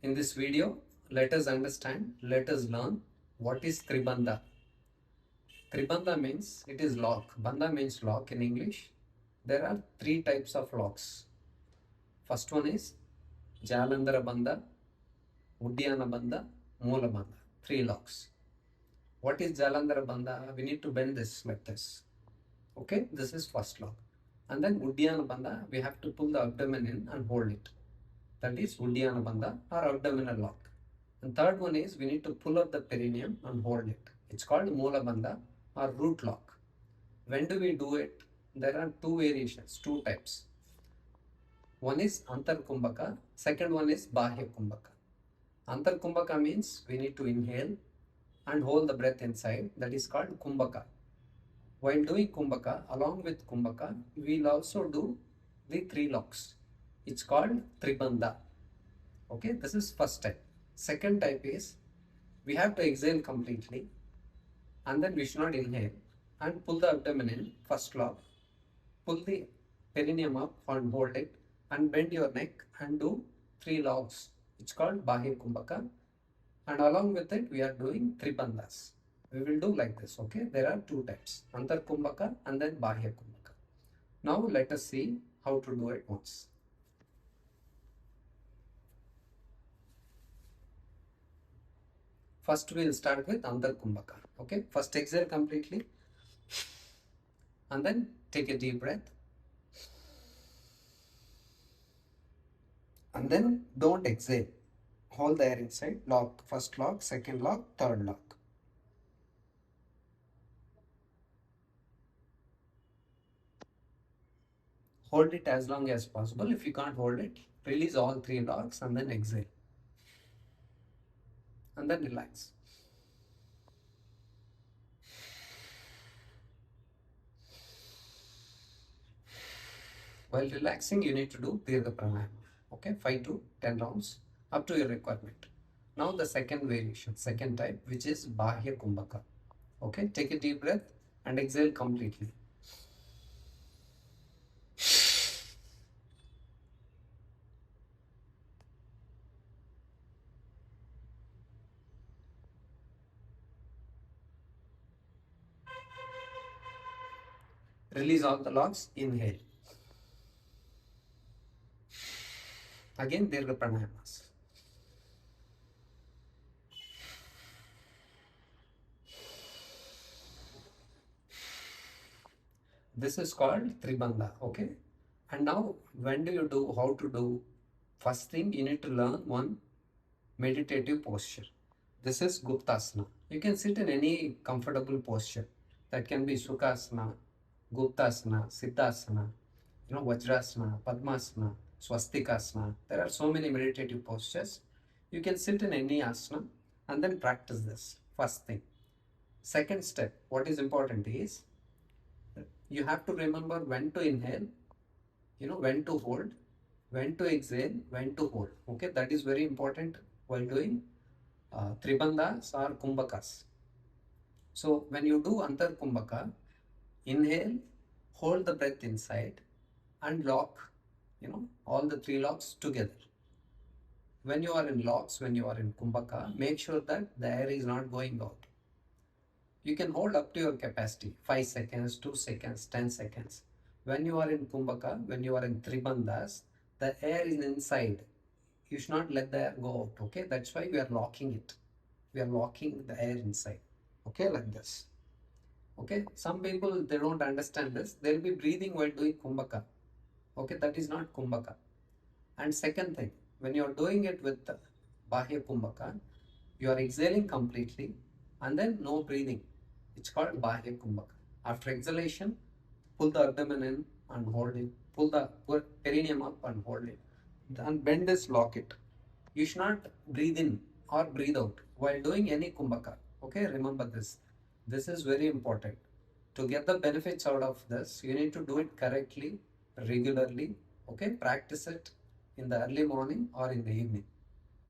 In this video, let us understand, let us learn what is Tribandha. Tribandha means it is lock. Bandha means lock in English. There are three types of locks. First one is Jalandhara Bandha, Uddiyana Bandha, Mula Bandha. Three locks. What is Jalandhara Bandha? We need to bend this like this. Okay, this is first lock. And then Uddiyana Bandha, we have to pull the abdomen in and hold it. That is Uddiyana Bandha or abdominal lock. And third one is we need to pull up the perineum and hold it. It's called Mula Bandha or root lock. When do we do it? There are two variations, two types. One is Antar Kumbhaka, second one is Bahya Kumbhaka. Antar Kumbhaka means we need to inhale and hold the breath inside. That is called Kumbhaka. While doing Kumbhaka, along with Kumbhaka, we'll also do the three locks. It's called Tribandha. Okay, this is first type. Second type is we have to exhale completely and then we should not inhale and pull the abdomen in, first lock, pull the perineum up and hold it and bend your neck and do three locks. It's called Bahya Kumbhaka, and along with it we are doing Tribandhas. We will do like this, okay? There are two types, Antar Kumbhaka and then Bahya Kumbhaka. Now let us see how to do it once. First we will start with Antar Kumbhaka, okay? First exhale completely and then take a deep breath. And then don't exhale. Hold the air inside. Lock, first lock, second lock, third lock. Hold it as long as possible. If you can't hold it, release all three locks and then exhale. And then relax. While relaxing, you need to do Dirgha Pranayama. Okay, 5 to 10 rounds up to your requirement. Now the second variation, second type, which is Bahya Kumbhaka. Okay, take a deep breath and exhale completely. Release all the locks, inhale. Again, Dirgha Pranayamas. This is called Tribandha, okay? And now, when do you do, how to do? First thing, you need to learn one meditative posture. This is Guptasana. You can sit in any comfortable posture. That can be Sukhasana, Guptasana, Siddhasana, Vajrasana, Padmasana, Swastikasana. There are so many meditative postures. You can sit in any asana and then practice this. First thing. Second step, what is important is you have to remember when to inhale, when to hold, when to exhale, when to hold. Okay, that is very important while doing Tribandhas or Kumbhakas. So when you do Antar Kumbhaka, inhale, hold the breath inside and lock, all the three locks together. When you are in locks, when you are in Kumbhaka, make sure that the air is not going out. You can hold up to your capacity, 5 seconds, 2 seconds, 10 seconds. When you are in Kumbhaka, when you are in Tribandhas, the air is inside. You should not let the air go out, okay? That's why we are locking it. We are locking the air inside, okay, like this. Okay, some people, they don't understand this. They'll be breathing while doing Kumbhaka. Okay, that is not Kumbhaka. And second thing, when you are doing it with Bahya Kumbhaka, you are exhaling completely and then no breathing. It's called Bahya Kumbhaka. After exhalation, pull the abdomen in and hold it. Pull the perineum up and hold it. Then bend this, lock it. You should not breathe in or breathe out while doing any Kumbhaka. Okay, remember this. This is very important. To get the benefits out of this, you need to do it correctly, regularly. Okay, practice it in the early morning or in the evening.